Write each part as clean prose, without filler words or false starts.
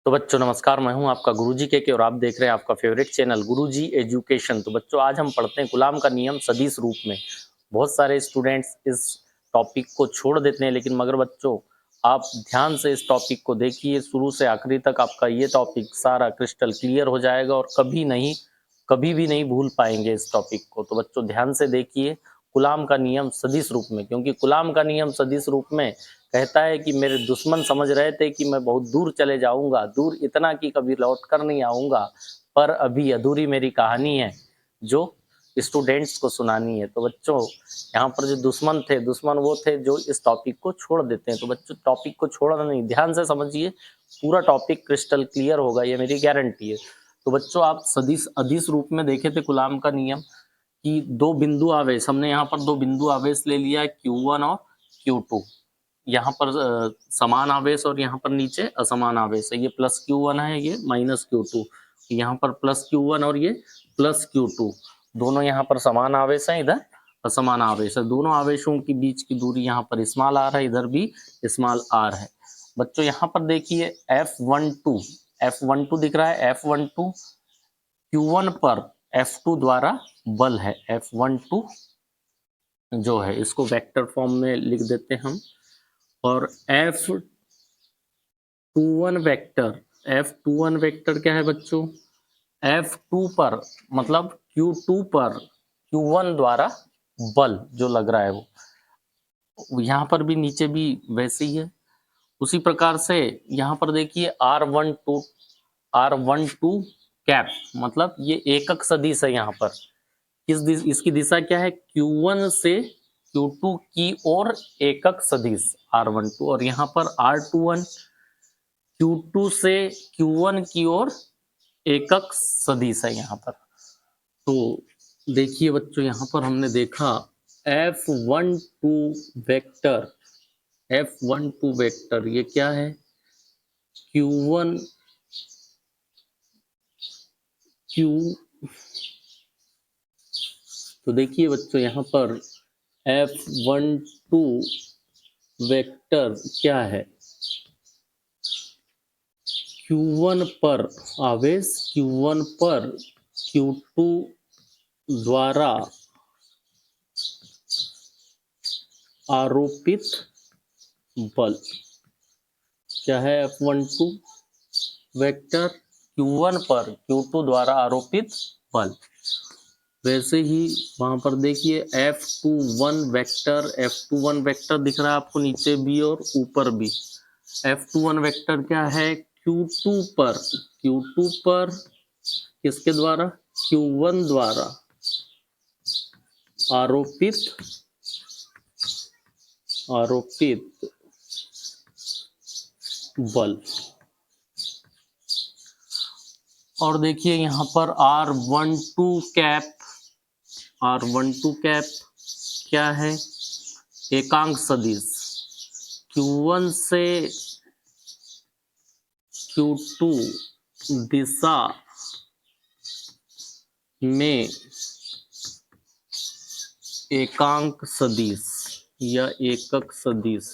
तो बच्चों नमस्कार, मैं हूं आपका गुरुजी के और आप देख रहे हैं आपका फेवरेट चैनल गुरुजी एजुकेशन। तो बच्चों आज हम पढ़ते हैं गुलाम का नियम सदिश रूप में। बहुत सारे स्टूडेंट्स इस टॉपिक को छोड़ देते हैं, लेकिन मगर बच्चों आप ध्यान से इस टॉपिक को देखिए, शुरू से आखिरी तक आपका ये टॉपिक सारा क्रिस्टल क्लियर हो जाएगा और कभी भी नहीं भूल पाएंगे इस टॉपिक को। तो बच्चों ध्यान से देखिए गुलाम का नियम सदिश रूप में, क्योंकि गुलाम का नियम सदिश रूप में कहता है कि मेरे दुश्मन समझ रहे थे कि मैं बहुत दूर चले जाऊंगा, दूर इतना कि कभी लौट कर नहीं आऊंगा, पर अभी अधूरी मेरी कहानी है जो स्टूडेंट्स को सुनानी है। तो बच्चों यहाँ पर जो दुश्मन थे, दुश्मन वो थे जो इस टॉपिक को छोड़ देते हैं। तो बच्चों टॉपिक को छोड़ना नहीं, ध्यान से समझिए, पूरा टॉपिक क्रिस्टल क्लियर होगा, ये मेरी गारंटी है। तो बच्चों आप सदिश अदिश रूप में देखे थे गुलाम का नियम कि दो बिंदु आवेश, हमने यहाँ पर दो बिंदु आवेश ले लिया है Q1 और Q2। यहाँ पर समान आवेश और यहाँ पर नीचे असमान आवेश है, ये प्लस Q1 है, ये माइनस Q2। यहाँ पर प्लस Q1 और ये प्लस Q2, दोनों यहाँ पर समान आवेश है, इधर असमान आवेश है। दोनों आवेशों के बीच की दूरी यहाँ पर स्मॉल आर है, इधर भी स्मॉल आर है। बच्चों यहाँ पर देखिए F12 दिख रहा है, F12 Q1 पर F2 द्वारा बल है। F12 जो है इसको वेक्टर फॉर्म में लिख देते हैं हम, और F21 वेक्टर क्या है बच्चों, F2 पर मतलब Q2 पर Q1 द्वारा बल जो लग रहा है वो यहाँ पर भी नीचे भी वैसे ही है। उसी प्रकार से यहाँ पर देखिए R12 कैप, मतलब ये एकक सदिश है। यहाँ पर इसकी दिशा क्या है, Q1 से Q2 की ओर एकक सदिश R12, और यहाँ पर R21 Q2 से Q1 की ओर एकक सदिश है यहाँ पर। तो देखिए बच्चों यहाँ पर हमने देखा F12 वेक्टर ये क्या है, Q1 Q। तो देखिए बच्चों यहाँ पर F12 वेक्टर क्या है, Q1 पर आवेश, Q1 पर Q2 द्वारा आरोपित बल क्या है, F12 वेक्टर Q1 पर Q2 द्वारा आरोपित बल। वैसे ही वहां पर देखिए F21 वेक्टर दिख रहा है आपको नीचे भी और ऊपर भी। F21 वेक्टर क्या है, Q2 पर किसके द्वारा, Q1 द्वारा आरोपित बल। और देखिए यहाँ पर R12 कैप क्या है, एकांक सदिश, Q1 से Q2 दिशा में एकांक सदिश या एकक सदिश,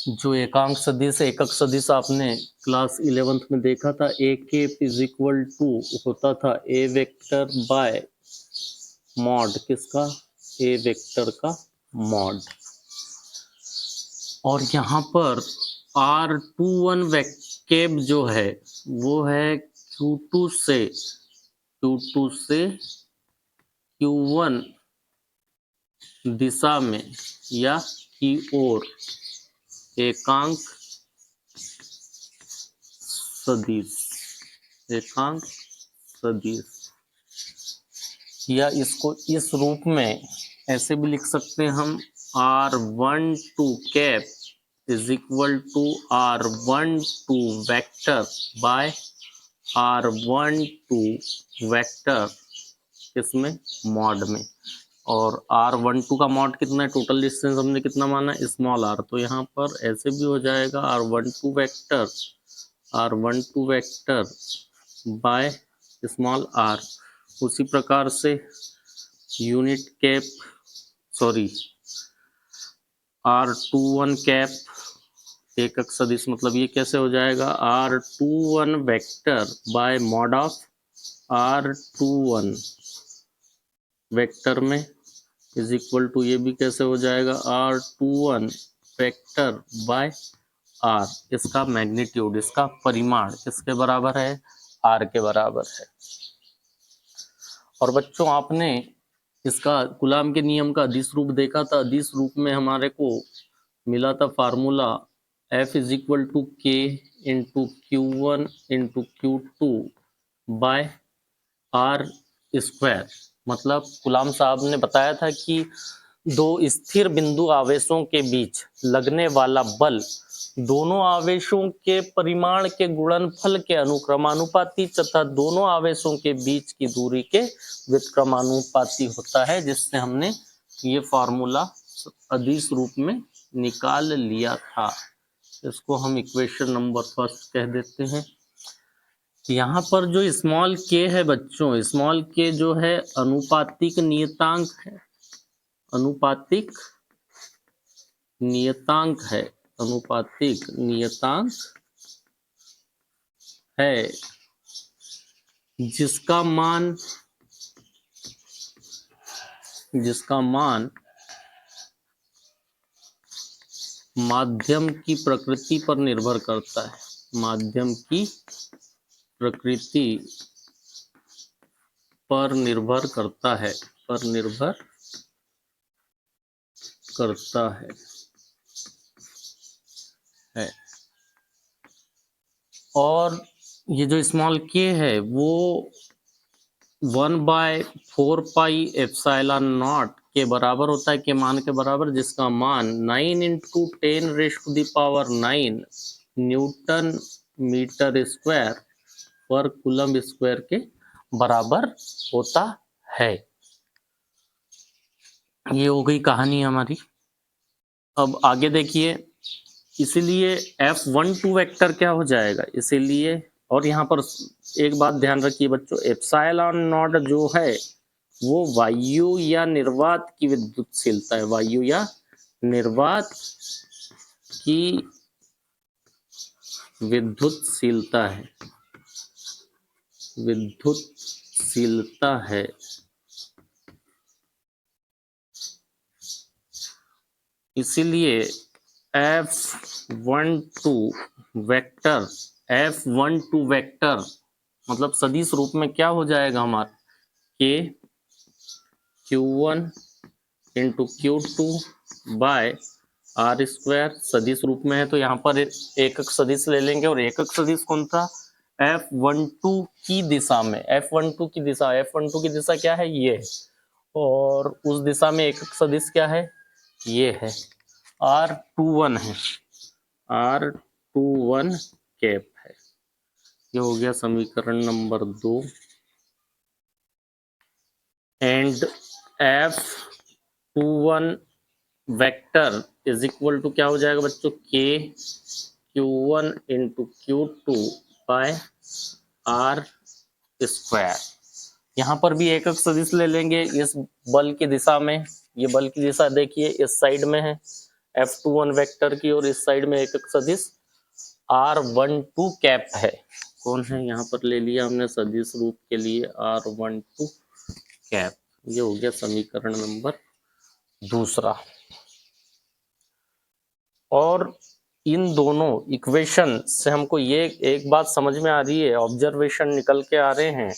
जो एकांक सदिश एकक सदिश आपने क्लास 11th में देखा था, ए केप इज इक्वल टू होता था ए वेक्टर बाय मॉड किसका, ए वेक्टर का मॉड। और यहाँ पर R21 केप जो है वो है Q2 से Q1 दिशा में या की ओर एकांक सदिश, या इसको इस रूप में ऐसे भी लिख सकते हैं हम, R12 cap is equal to R12 vector by R12 vector किसमें, मॉड में। और R12 का मॉड कितना है, टोटल डिस्टेंस हमने कितना माना, स्मॉल r। तो यहाँ पर ऐसे भी हो जाएगा R12 vector by small r। उसी प्रकार से यूनिट कैप R21 कैप एकक सदिश, मतलब ये कैसे हो जाएगा, R21 vector by mod of R21 vector में इज इक्वल टू, ये भी कैसे हो जाएगा, R21 वेक्टर बाय R, इसका मैग्नीट्यूड, इसका परिमाण किसके बराबर है, R के बराबर है। और बच्चों आपने इसका कूलाम के नियम का अदिश रूप देखा था। अदिश रूप में हमारे को मिला था formula F is equal to K into Q1 into Q2 by R square. मतलब कूलाम साहब ने बताया था कि दो स्थिर बिंदु आवेशों के बीच लगने वाला बल दोनों आवेशों के परिमाण के गुणनफल के अनुक्रमानुपाती तथा दोनों आवेशों के बीच की दूरी के व्युत्क्रमानुपाती होता है, जिससे हमने ये फॉर्मूला अदिश रूप में निकाल लिया था। इसको हम इक्वेशन नंबर फर्स्ट कह देते हैं। यहाँ पर जो स्मॉल के है बच्चों, स्मॉल के जो है अनुपातिक नियतांक है, अनुपातिक नियतांक है, अनुपातिक नियतांक है, जिसका मान माध्यम की प्रकृति पर निर्भर करता है, माध्यम की प्रकृति पर निर्भर करता है, पर निर्भर करता है। और ये जो स्मॉल के है वो 1/4πε0 के बराबर होता है, के मान के बराबर, जिसका मान 9 × 10⁹ न्यूटन मीटर स्क्वायर पर कूलम स्क्वायर के बराबर होता है। ये हो गई कहानी हमारी। अब आगे देखिए, इसीलिए F12 वेक्टर क्या हो जाएगा, इसीलिए, और यहाँ पर एक बात ध्यान रखिए बच्चों, एप्सिलॉन नॉट जो है वो वायु या निर्वात की विद्युतशीलता है, वायु या निर्वात की विद्युतशीलता है, विद्युतशीलता है। इसीलिए F12 वेक्टर मतलब सदिश रूप में क्या हो जाएगा हमारा, के Q1 into Q2 by R square, सदिश रूप में है तो यहाँ पर एकक सदिश ले लेंगे, और एकक सदिश कौन सा, F12 की दिशा में, F12 की दिशा, F12 की दिशा क्या है, ये है, और उस दिशा में एकक सदिश क्या है, ये है, R21 है, R21 कैप है। ये हो गया समीकरण number 2। And F21 vector is equal to क्या हो जाएगा बच्चों, के Q1 into Q2 by R square. यहाँ पर भी एकक सदिश ले लेंगे इस बल की दिशा में, ये बल की दिशा देखिए इस साइड में है F21 वेक्टर की, और इस साइड में एकक सदिश R12 कैप है। कौन है, यहाँ पर ले लिया हमने सदिश रूप के लिए R12 कैप। ये हो गया समीकरण नंबर 2। और इन दोनों इक्वेशन से हमको ये एक बात समझ में आ रही है, ऑब्जर्वेशन निकल के आ रहे हैं।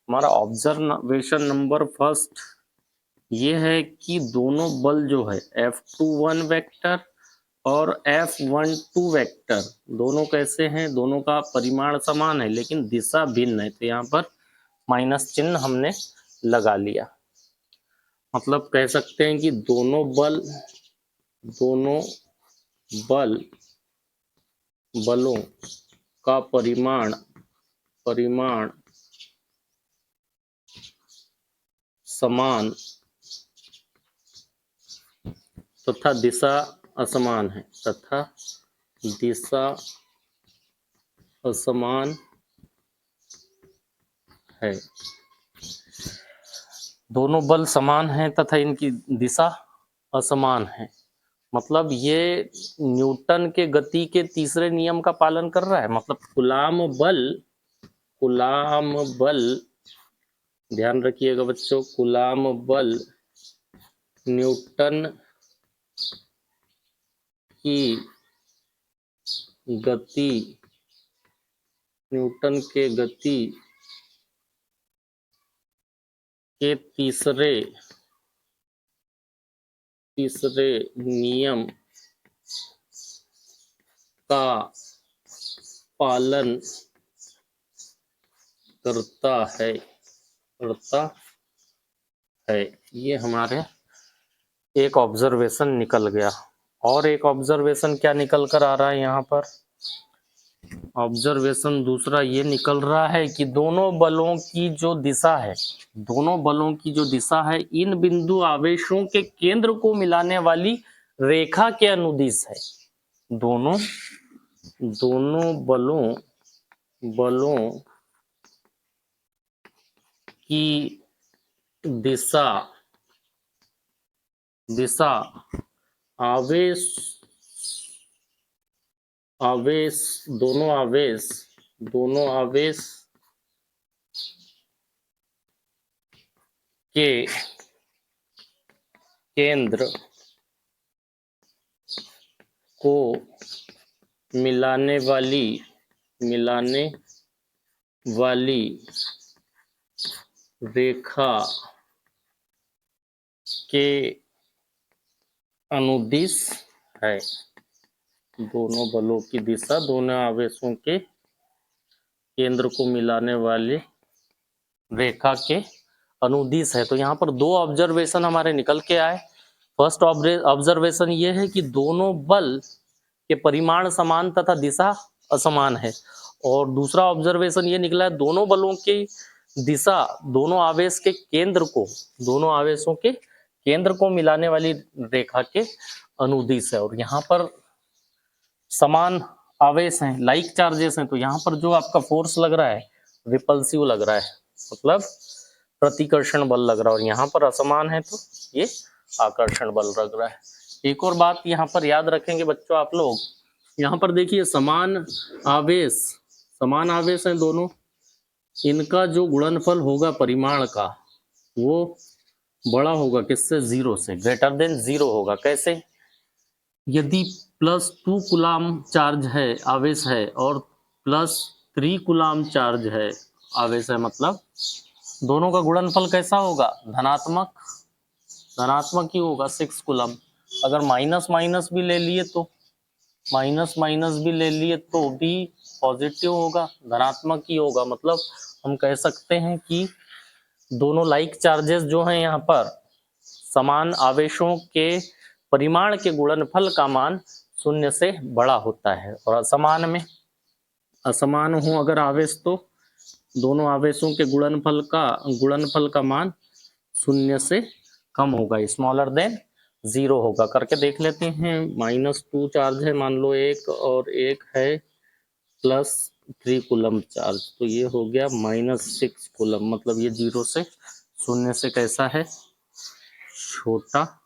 हमारा ऑब्जर्वेशन नंबर फर्स्ट ये है कि दोनों बल जो है F21 वेक्टर और F12 वेक्टर दोनों कैसे हैं, दोनों का परिमाण समान है लेकिन दिशा भिन्न है, तो यहाँ पर माइनस चिन्ह हमने लगा लिया। मतलब कह सकते हैं कि दोनों बलों का परिमाण समान तथा दिशा असमान है, दोनों बल समान हैं तथा इनकी दिशा असमान है। मतलब ये न्यूटन के गति के तीसरे नियम का पालन कर रहा है। मतलब कूलाम बल, ध्यान रखिएगा बच्चों, कूलाम बल न्यूटन की गति, न्यूटन के गति के तीसरे नियम का पालन करता है। ये हमारे एक ऑब्जर्वेशन निकल गया। और एक ऑब्जर्वेशन क्या निकल कर आ रहा है यहाँ पर? ऑब्जर्वेशन दूसरा ये निकल रहा है कि दोनों बलों की जो दिशा है, इन बिंदु आवेशों के केंद्र को मिलाने वाली रेखा के अनुदिश है। दोनों बलों की दिशा दोनों आवेश के केंद्र को मिलाने वाली रेखा के अनुदिश है। दोनों बलों की दिशा दोनों आवेशों के केंद्र को मिलाने वाली रेखा के अनुदिश है। तो यहाँ पर दो ऑब्जर्वेशन हमारे निकल के आए। फर्स्ट ऑब्जर्वेशन ये है कि दोनों बल के परिमाण समान तथा दिशा असमान है। और दूसरा ऑब्जर्वेशन ये निकला है दोनों बलों की दिशा दोनों आवेशों के केंद्र को मिलाने वाली रेखा के अनुदिश है। और यहाँ पर समान आवेश हैं, लाइक चार्जेस हैं, तो यहाँ पर जो आपका फोर्स लग रहा है रिपल्सिव लग रहा है, मतलब प्रतिकर्षण बल लग रहा है। और यहाँ पर असमान है तो ये आकर्षण बल लग रहा है। एक और बात यहाँ पर याद रखेंगे बच्चों आप लोग, यहाँ पर देखिए समान आवेश हैं दोनों, इनका जो गुणनफल होगा परिमाण का वो बड़ा होगा किससे? 0 से, ग्रेटर देन 0 होगा। कैसे? यदि +2 कूलाम चार्ज है, आवेश है, और +3 कूलाम चार्ज है, आवेश है, मतलब दोनों का गुणनफल कैसा होगा? धनात्मक ही होगा, 6 कूलाम। अगर माइनस भी ले लिए तो भी पॉजिटिव होगा, धनात्मक ही होगा। मतलब हम कह सकते हैं कि दोनों लाइक चार्जेस जो हैं यहाँ पर समान आवेशों के परिमाण के गुणनफल का मान 0 से बड़ा होता है। और असमान हो अगर आवेश तो दोनों आवेशों के गुणनफल का मान 0 से कम होगा, स्मॉलर देन 0 होगा। करके देख लेते हैं। -2 चार्ज है मान लो एक, और एक है +3 कूलम चार्ज, तो ये हो गया -6 कूलम। मतलब ये 0 से कैसा है? छोटा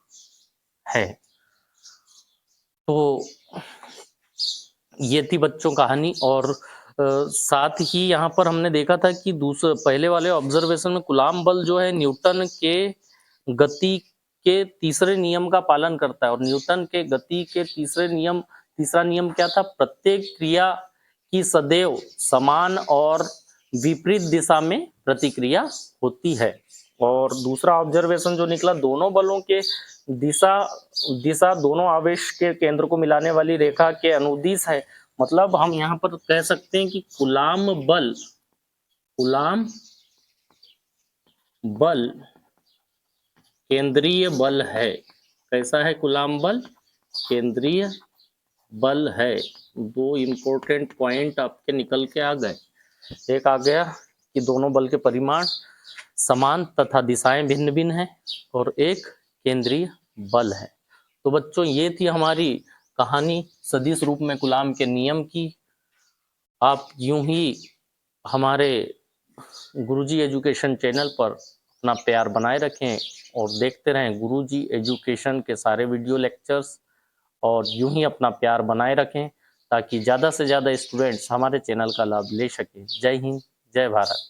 है। तो ये थी बच्चों कहानी। और साथ ही यहाँ पर हमने देखा था कि पहले वाले ऑब्जर्वेशन में कूलाम बल जो है न्यूटन के गति के तीसरे नियम का पालन करता है। और न्यूटन के गति के तीसरा नियम क्या था? प्रत्येक क्रिया की सदैव समान और विपरीत दिशा में प्रतिक्रिया होती है। और दूसरा ऑब्जर्वेशन जो निकला, दोनों बलों के दिशा दोनों आवेश के केंद्र को मिलाने वाली रेखा के अनुदिश है। मतलब हम यहाँ पर कह सकते हैं कि कूलाम बल केंद्रीय बल है। कैसा है कूलाम बल? केंद्रीय बल है। दो इंपॉर्टेंट पॉइंट आपके निकल के आ गए। एक आ गया कि दोनों बल के परिमाण समान तथा दिशाएं भिन्न भिन्न हैं, और एक केंद्रीय बल है। तो बच्चों ये थी हमारी कहानी सदिश रूप में कूलाम के नियम की। आप यूं ही हमारे गुरुजी एजुकेशन चैनल पर अपना प्यार बनाए रखें और देखते रहें गुरुजी एजुकेशन के सारे वीडियो लेक्चर्स। और यूं ही अपना प्यार बनाए रखें ताकि ज़्यादा से ज़्यादा स्टूडेंट्स हमारे चैनल का लाभ ले सकें। जय हिंद, जय भारत।